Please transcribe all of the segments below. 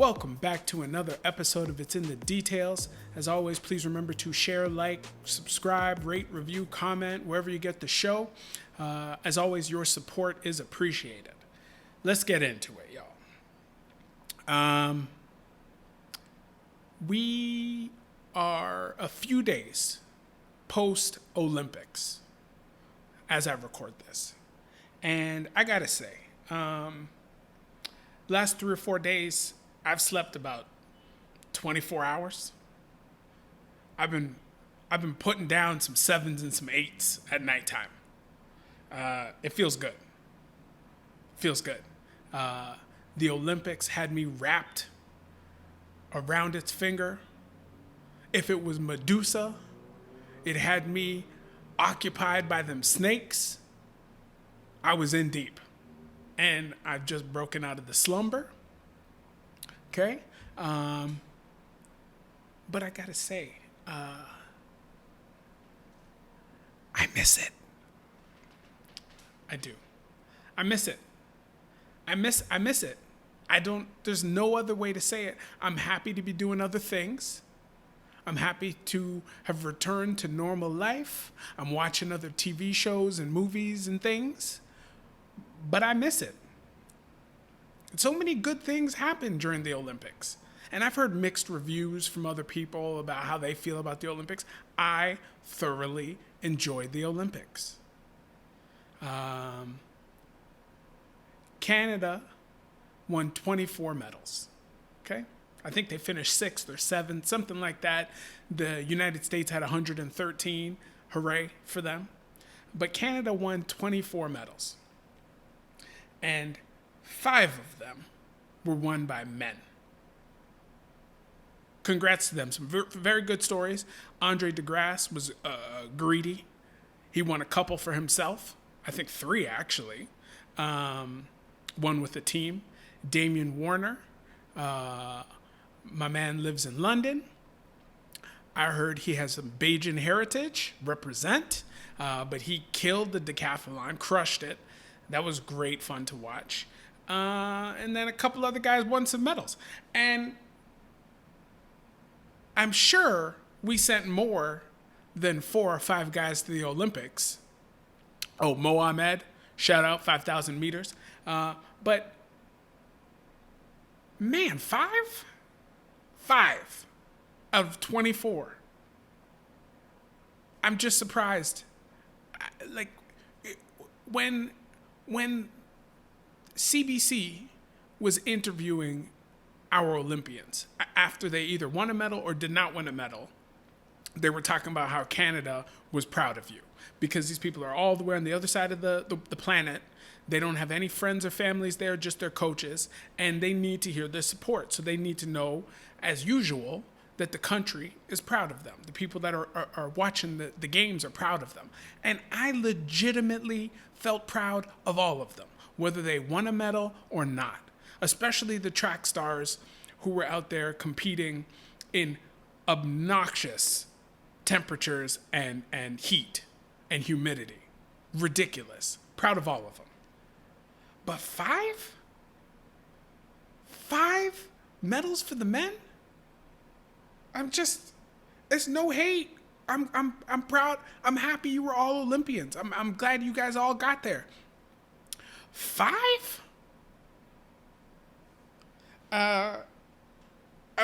Welcome back to another episode of It's in the Details. As always, please remember to share, like, subscribe, rate, review, comment, wherever you get the show. As always, your support is appreciated. Let's get into it, y'all. We are a few days post-Olympics as I record this. And I gotta say, last 3 or 4 days, I've slept about 24 hours. I've been putting down some 7s and some 8s at nighttime. It feels good. The Olympics had me wrapped around its finger. If it was Medusa, it had me occupied by them snakes. I was in deep. And I've just broken out of the slumber. Okay? But I gotta say, I miss it. I do. I miss it. I miss it. There's no other way to say it. I'm happy to be doing other things. I'm happy to have returned to normal life. I'm watching other TV shows and movies and things. But I miss it. So many good things happened during the Olympics. And I've heard mixed reviews from other people about how they feel about the Olympics. I thoroughly enjoyed the Olympics. Canada won 24 medals. Okay? I think they finished 6th or 7th, something like that. The United States had 113. Hooray for them. But Canada won 24 medals. And 5 of them were won by men. Congrats to them. Some very good stories. Andre DeGrasse was greedy. He won a couple for himself. I think 3, actually. One with the team. Damian Warner. My man lives in London. I heard he has some Bajan heritage. Represent. But he killed the decathlon. Crushed it. That was great fun to watch. And then a couple other guys won some medals. And I'm sure we sent more than 4 or 5 guys to the Olympics. Oh, Mohamed, shout out, 5,000 meters. But, man, 5? 5 out of 24. I'm just surprised. Like, when CBC was interviewing our Olympians after they either won a medal or did not win a medal, they were talking about how Canada was proud of you because these people are all the way on the other side of the planet. They don't have any friends or families there, just their coaches, and they need to hear their support. So they need to know, as usual, that the country is proud of them. The people that are watching the games are proud of them. And I legitimately felt proud of all of them, whether they won a medal or not, especially the track stars who were out there competing in obnoxious temperatures and heat and humidity. Ridiculous. Proud of all of them. But 5? 5 medals for the men? There's no hate. I'm proud. I'm happy you were all Olympians. I'm glad you guys all got there. 5? I'm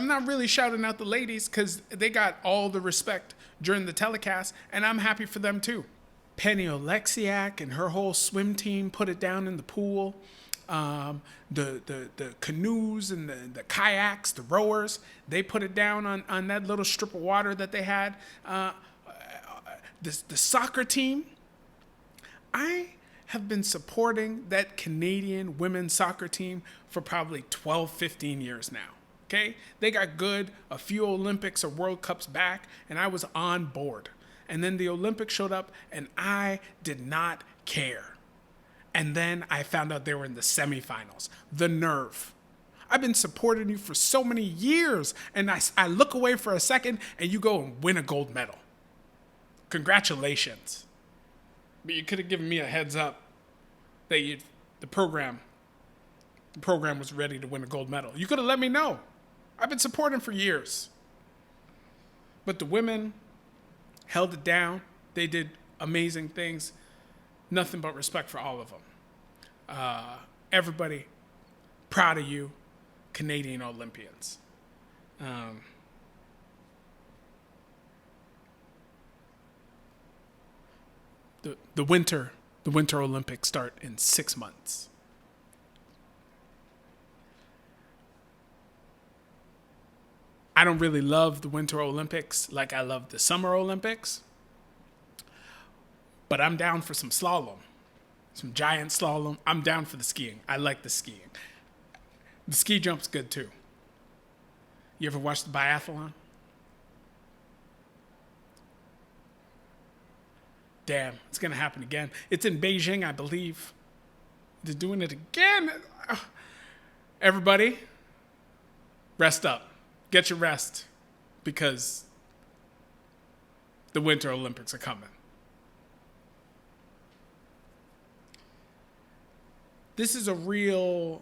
not really shouting out the ladies because they got all the respect during the telecast, and I'm happy for them too. Penny Oleksiak and her whole swim team put it down in the pool. The canoes and the kayaks, the rowers, they put it down on that little strip of water that they had. The soccer team, I have been supporting that Canadian women's soccer team for probably 12, 15 years now. Okay? They got good, a few Olympics or World Cups back, and I was on board. And then the Olympics showed up, and I did not care. And then I found out they were in the semifinals. The nerve. I've been supporting you for so many years, and I look away for a second, and you go and win a gold medal. Congratulations. But you could have given me a heads up that the program the program was ready to win a gold medal. You could have let me know. I've been supporting for years. But the women held it down. They did amazing things. Nothing but respect for all of them. Everybody, proud of you, Canadian Olympians. The Winter Olympics start in 6 months. I don't really love the Winter Olympics like I love the Summer Olympics, but I'm down for some slalom, some giant slalom. I'm down for the skiing. I like the skiing. The ski jump's good too. You ever watch the biathlon? Damn, it's going to happen again. It's in Beijing, I believe. They're doing it again. Everybody, rest up. Get your rest, because the Winter Olympics are coming. This is a real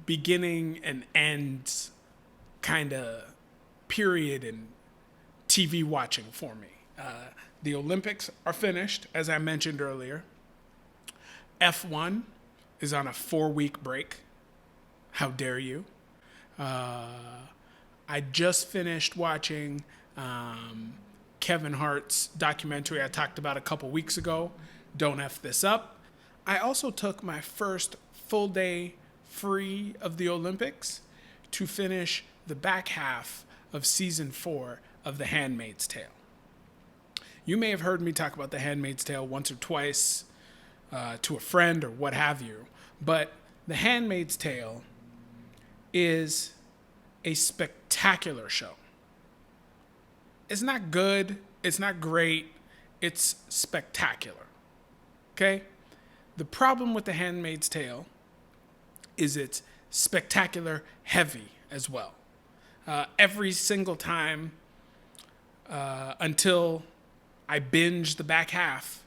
beginning and end kind of period in TV watching for me. The Olympics are finished, as I mentioned earlier. F1 is on a 4-week break. How dare you? I just finished watching Kevin Hart's documentary I talked about a couple weeks ago, Don't F This Up. I also took my first full day free of the Olympics to finish the back half of season 4 of The Handmaid's Tale. You may have heard me talk about The Handmaid's Tale once or twice to a friend or what have you, but The Handmaid's Tale is a spectacular show. It's not good. It's not great. It's spectacular. Okay? The problem with The Handmaid's Tale is it's spectacular heavy as well. Every single time until I binged the back half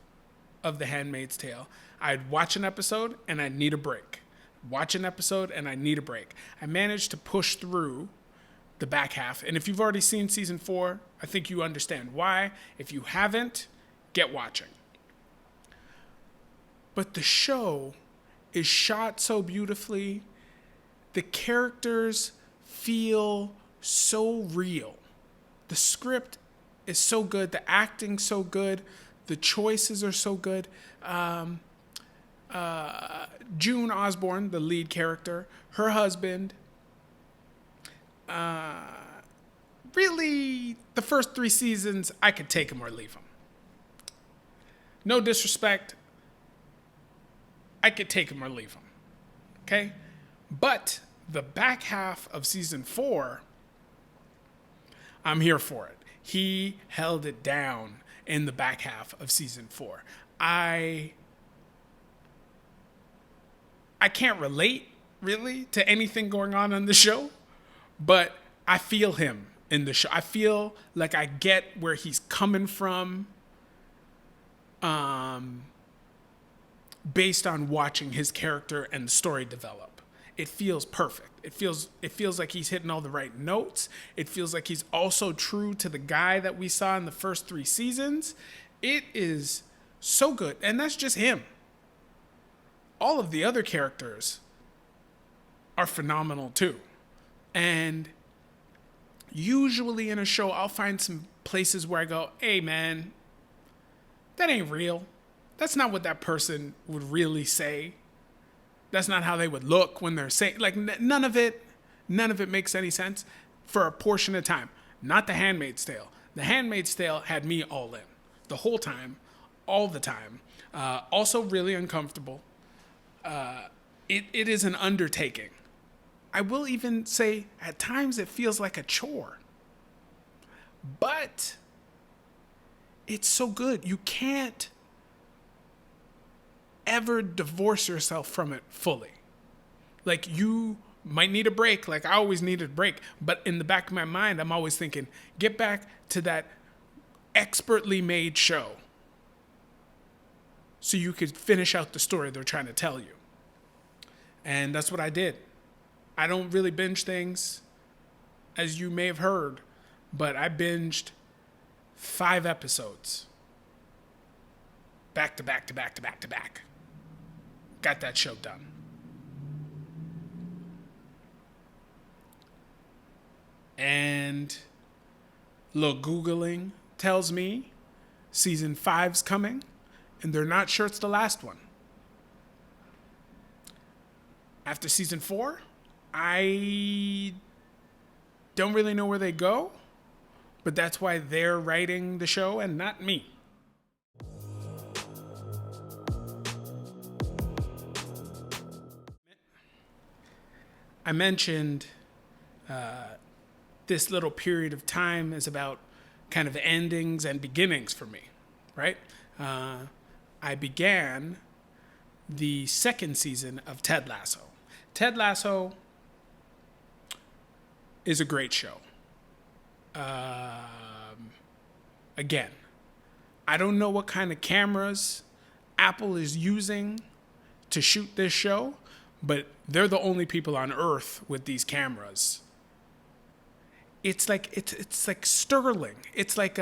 of The Handmaid's Tale, I'd watch an episode and I'd need a break. Watch an episode and I need a break. I managed to push through the back half. And if you've already seen season 4, I think you understand why. If you haven't, get watching. But the show is shot so beautifully. The characters feel so real. The script is so good. The acting's so good. The choices are so good. June Osborne, the lead character, her husband, really, the first 3 seasons, I could take him or leave him. No disrespect, I could take him or leave him. Okay? But the back half of season 4, I'm here for it. He held it down in the back half of season 4. I can't relate, really, to anything going on the show, but I feel him in the show. I feel like I get where he's coming from based on watching his character and the story develop. It feels perfect. It feels like he's hitting all the right notes. It feels like he's also true to the guy that we saw in the first 3 seasons. It is so good, and that's just him. All of the other characters are phenomenal too. And usually in a show, I'll find some places where I go, hey man, that ain't real. That's not what that person would really say. That's not how they would look when they're saying, like, none of it makes any sense for a portion of time. Not The Handmaid's Tale. The Handmaid's Tale had me all in the whole time, all the time. Also really uncomfortable. It is an undertaking. I will even say at times it feels like a chore. But it's so good. You can't ever divorce yourself from it fully. Like, you might need a break. Like, I always needed a break. But in the back of my mind, I'm always thinking, get back to that expertly made show so you could finish out the story they're trying to tell you. And that's what I did. I don't really binge things, as you may have heard, but I binged 5 episodes. Back to back to back to back to back. Got that show done. And a little Googling tells me season 5's coming, and they're not sure it's the last one. After season 4, I don't really know where they go, but that's why they're writing the show and not me. I mentioned this little period of time is about kind of endings and beginnings for me, right? I began the 2nd season of Ted Lasso. Ted Lasso is a great show. Again, I don't know what kind of cameras Apple is using to shoot this show, but they're the only people on Earth with these cameras. It's like sterling. It's like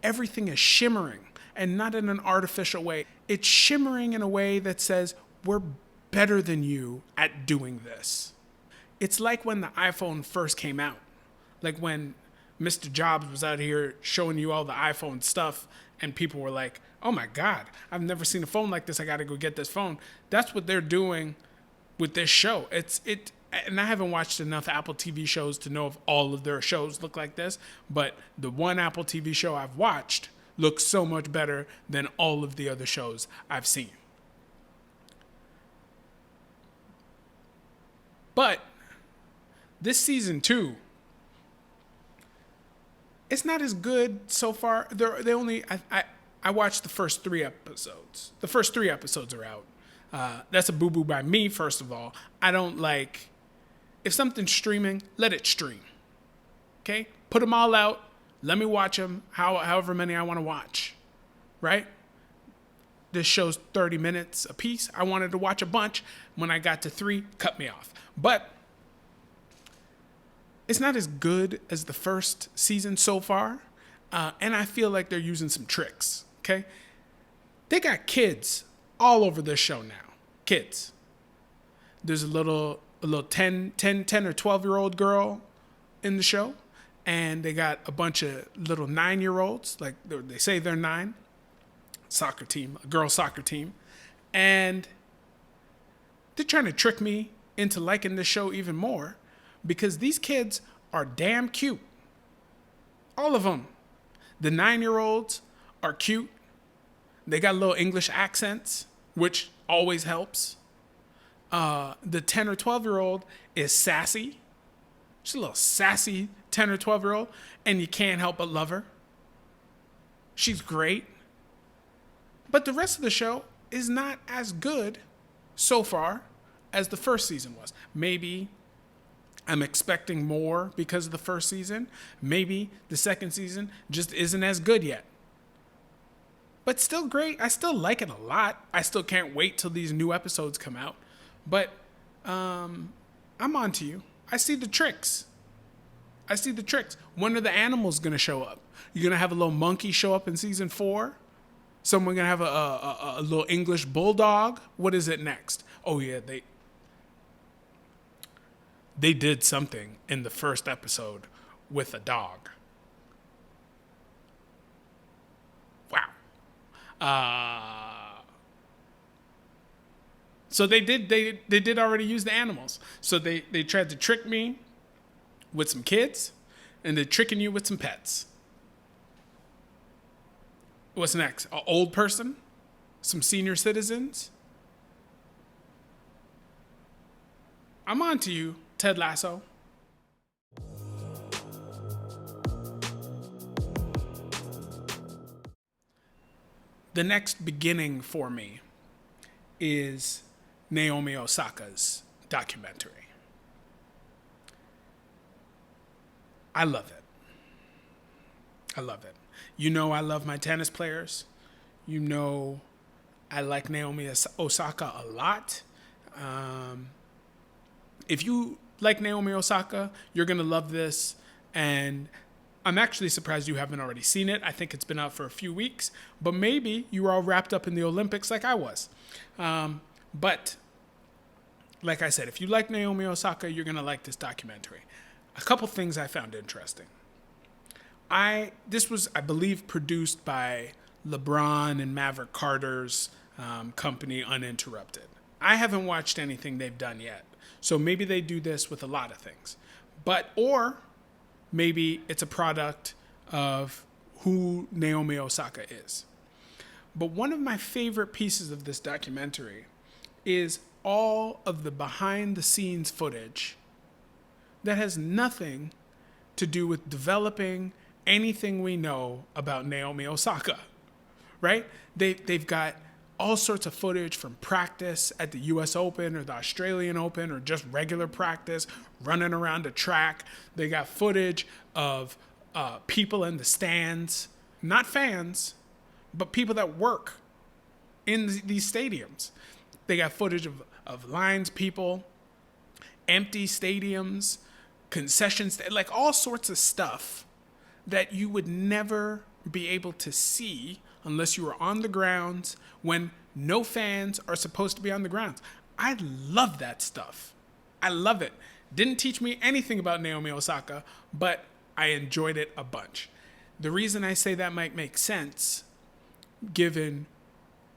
everything is shimmering, and not in an artificial way. It's shimmering in a way that says, we're better than you at doing this. It's like when the iPhone first came out. Like when Mr. Jobs was out here showing you all the iPhone stuff, and people were like, oh my God, I've never seen a phone like this. I got to go get this phone. That's what they're doing with this show. And I haven't watched enough Apple TV shows to know if all of their shows look like this, but the one Apple TV show I've watched looks so much better than all of the other shows I've seen. But this season 2, it's not as good so far. I watched the first 3 episodes. The first 3 episodes are out. That's a boo-boo by me, first of all. I don't like, if something's streaming, let it stream. Okay? Put them all out. Let me watch them however many I want to watch. Right? This show's 30 minutes a piece. I wanted to watch a bunch. When I got to 3, cut me off. But it's not as good as the first season so far. And I feel like they're using some tricks. Okay? They got kids all over this show now. Kids. There's a little 10 or 12-year-old girl in the show. And they got a bunch of little 9-year-olds. Like they say they're 9. Soccer team. A girls' soccer team. And they're trying to trick me into liking this show even more. Because these kids are damn cute. All of them. The 9-year-olds are cute. They got little English accents, which always helps. The 10 or 12-year-old is sassy. She's a little sassy 10 or 12-year-old, and you can't help but love her. She's great. But the rest of the show is not as good so far as the first season was. Maybe I'm expecting more because of the first season. Maybe the second season just isn't as good yet. But still great. I still like it a lot. I still can't wait till these new episodes come out. But I'm on to you. I see the tricks. When are the animals going to show up? You're going to have a little monkey show up in season 4? Someone going to have a little English bulldog? What is it next? Oh, yeah, they did something in the first episode with a dog. Wow. So they did already use the animals. So they tried to trick me with some kids, and they're tricking you with some pets. What's next? An old person? Some senior citizens? I'm on to you, Ted Lasso. The next beginning for me is Naomi Osaka's documentary. I love it. You know I love my tennis players. You know I like Naomi Osaka a lot. If you like Naomi Osaka, you're going to love this. And I'm actually surprised you haven't already seen it. I think it's been out for a few weeks, but maybe you were all wrapped up in the Olympics like I was. But like I said, if you like Naomi Osaka, you're going to like this documentary. A couple things I found interesting. This was, I believe, produced by LeBron and Maverick Carter's company, Uninterrupted. I haven't watched anything they've done yet, so maybe they do this with a lot of things. Or maybe it's a product of who Naomi Osaka is. But one of my favorite pieces of this documentary is all of the behind-the-scenes footage that has nothing to do with developing anything we know about Naomi Osaka, right? They've got all sorts of footage from practice at the US Open or the Australian Open or just regular practice, running around a track. They got footage of people in the stands, not fans, but people that work in these stadiums. They got footage of lines people, empty stadiums, concessions, like all sorts of stuff that you would never be able to see unless you were on the grounds when no fans are supposed to be on the grounds. I love that stuff. I love it. Didn't teach me anything about Naomi Osaka, but I enjoyed it a bunch. The reason I say that might make sense, given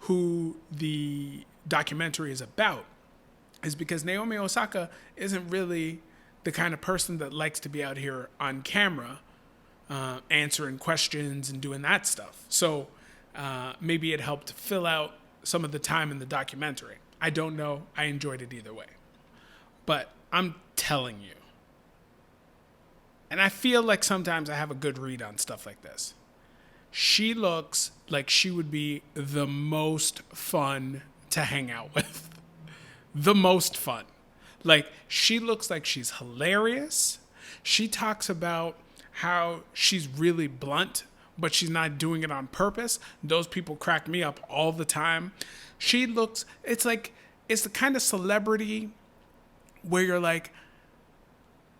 who the documentary is about, is because Naomi Osaka isn't really the kind of person that likes to be out here on camera answering questions and doing that stuff. So maybe it helped fill out some of the time in the documentary. I don't know. I enjoyed it either way. But I'm telling you, and I feel like sometimes I have a good read on stuff like this. She looks like she would be the most fun to hang out with. The most fun. Like, she looks like she's hilarious. She talks about how she's really blunt, but she's not doing it on purpose. Those people crack me up all the time. It's the kind of celebrity where you're like,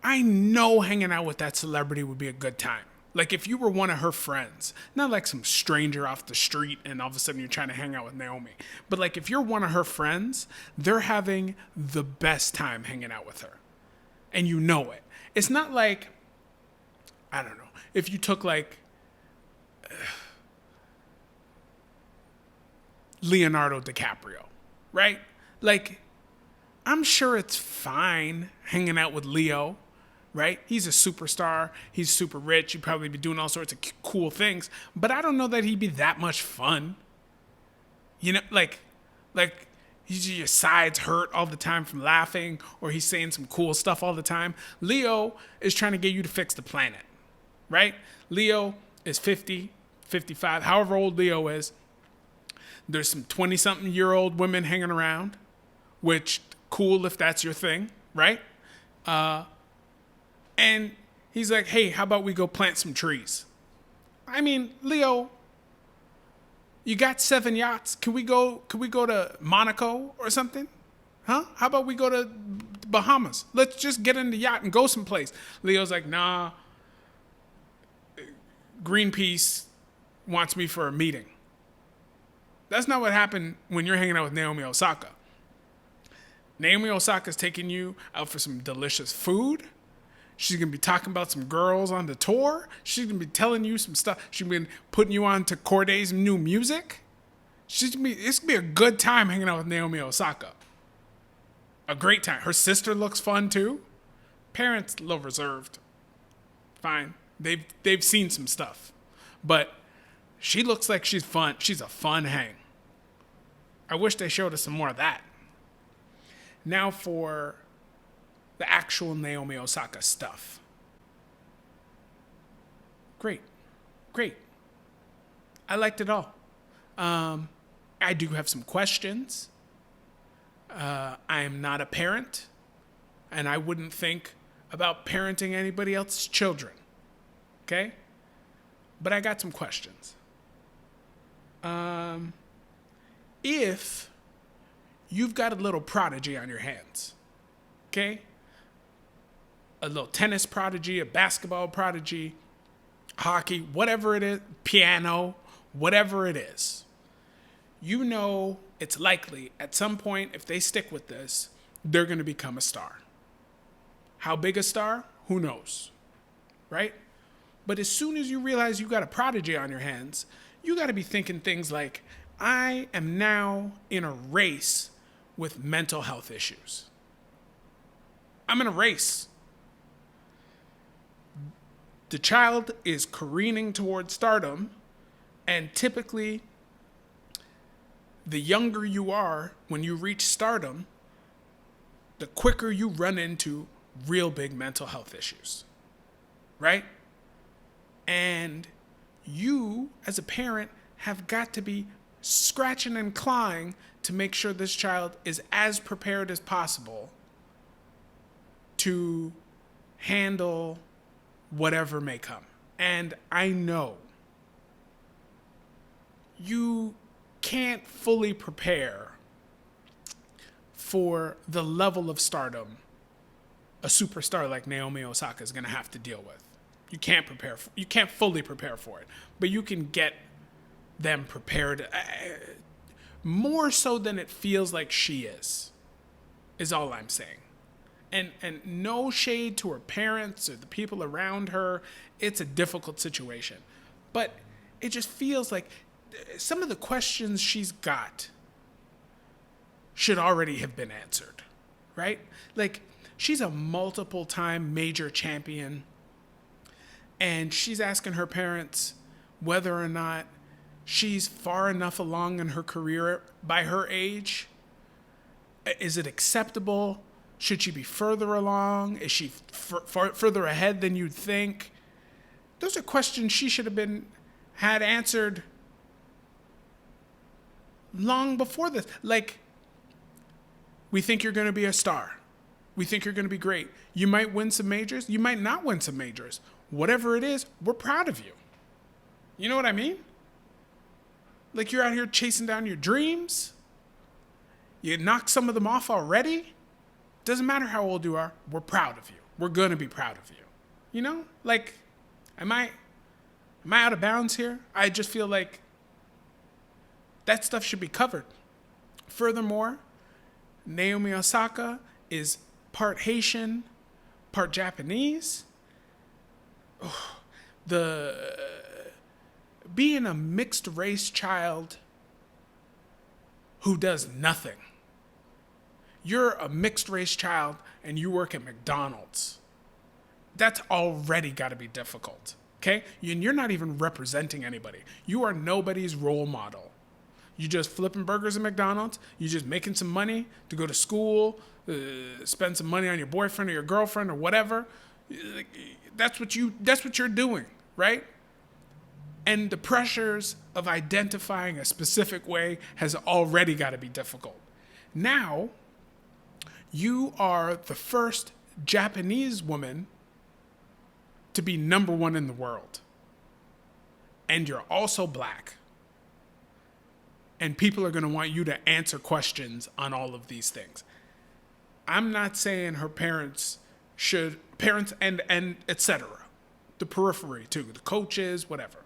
I know hanging out with that celebrity would be a good time. Like if you were one of her friends, not like some stranger off the street and all of a sudden you're trying to hang out with Naomi, but like if you're one of her friends, they're having the best time hanging out with her. And you know it. It's not like, I don't know, if you took like Leonardo DiCaprio, right? Like, I'm sure it's fine hanging out with Leo, right? He's a superstar. He's super rich. He'd probably be doing all sorts of cool things. But I don't know that he'd be that much fun. You know, like your sides hurt all the time from laughing, or he's saying some cool stuff all the time. Leo is trying to get you to fix the planet, right? Leo is 50, 55, however old Leo is. There's some 20-something-year-old women hanging around, which cool if that's your thing, right? And he's like, hey, how about we go plant some trees? I mean, Leo, you got 7 yachts. Can we go to Monaco or something? Huh? How about we go to Bahamas? Let's just get in the yacht and go someplace. Leo's like, nah. Greenpeace wants me for a meeting. That's not what happened when you're hanging out with Naomi Osaka. Naomi Osaka's taking you out for some delicious food. She's going to be talking about some girls on the tour. She's going to be telling you some stuff. She's going to be putting you on to Corday's new music. It's going to be a good time hanging out with Naomi Osaka. A great time. Her sister looks fun too. Parents, a little reserved. Fine. They've seen some stuff. But she looks like she's fun. She's a fun hang. I wish they showed us some more of that. Now for the actual Naomi Osaka stuff. Great. I liked it all. I do have some questions. I am not a parent, and I wouldn't think about parenting anybody else's children. Okay? But I got some questions. If you've got a little prodigy on your hands, okay? a little tennis prodigy, a basketball prodigy, hockey, whatever it is, piano, whatever it is, you know it's likely at some point, if they stick with this, they're going to become a star. How big a star? Who knows, right? But as soon as you realize you got a prodigy on your hands, you got to be thinking things like, I am now in a race with mental health issues. I'm in a race. The child is careening towards stardom, and typically, the younger you are when you reach stardom, the quicker you run into real big mental health issues, right? And you, as a parent, have got to be scratching and clawing to make sure this child is as prepared as possible to handle whatever may come. And I know you can't fully prepare for the level of stardom a superstar like Naomi Osaka is going to have to deal with. You can't fully prepare for it, but you can get them prepared more so than it feels like she is all I'm saying. And no shade to her parents or the people around her. It's a difficult situation. But it just feels like some of the questions she's got should already have been answered, right? Like, she's a multiple-time major champion, and she's asking her parents whether or not she's far enough along in her career by her age. Is it acceptable? Should she be further along? Is she further ahead than you'd think? Those are questions she should have had answered long before this. Like, we think you're going to be a star. We think you're going to be great. You might win some majors. You might not win some majors. Whatever it is, we're proud of you. You know what I mean? Like, you're out here chasing down your dreams. You knocked some of them off already. Doesn't matter how old you are. We're proud of you. We're going to be proud of you. You know? Like, am I out of bounds here? I just feel like that stuff should be covered. Furthermore, Naomi Osaka is part Haitian, part Japanese. Being a mixed race child who does nothing. You're a mixed race child and you work at McDonald's. That's already got to be difficult, okay? And you're not even representing anybody. You are nobody's role model. You just flipping burgers at McDonald's. You just making some money to go to school, spend some money on your boyfriend or your girlfriend or whatever. That's what you're doing, right? And the pressures of identifying a specific way has already got to be difficult. Now, you are the first Japanese woman to be number one in the world. And you're also black. And people are going to want you to answer questions on all of these things. I'm not saying her parents and etc. The periphery too, the coaches, whatever.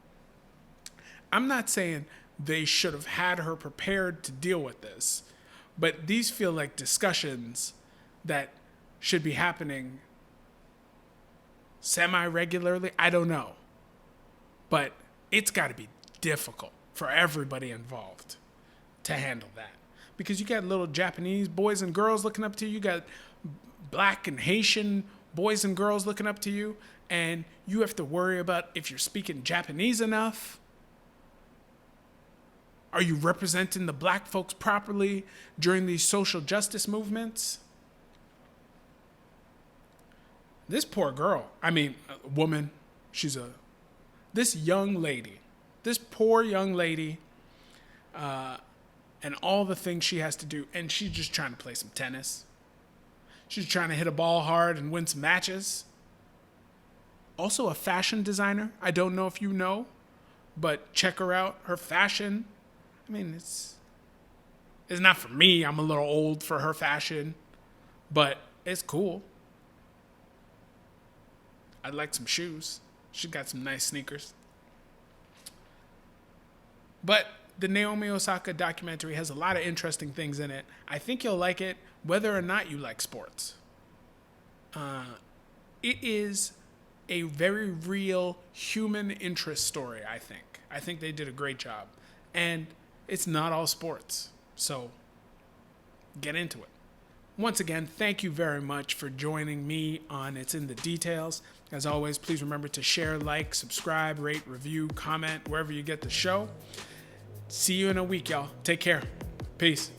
I'm not saying they should have had her prepared to deal with this, but these feel like discussions that should be happening semi-regularly. I don't know. But it's got to be difficult for everybody involved to handle that. Because you got little Japanese boys and girls looking up to you. You got black and Haitian boys and girls looking up to you. And you have to worry about if you're speaking Japanese enough. Are you representing the black folks properly during these social justice movements? This poor girl, woman, this poor young lady, and all the things she has to do, and she's just trying to play some tennis. She's trying to hit a ball hard and win some matches. Also a fashion designer. I don't know if you know, but check her out. Her fashion, it's not for me. I'm a little old for her fashion, but it's cool. I'd like some shoes. She's got some nice sneakers. But the Naomi Osaka documentary has a lot of interesting things in it. I think you'll like it whether or not you like sports. It is a very real human interest story, I think. I think they did a great job. And it's not all sports. So get into it. Once again, thank you very much for joining me on It's in the Details. As always, please remember to share, like, subscribe, rate, review, comment, wherever you get the show. See you in a week, y'all. Take care. Peace.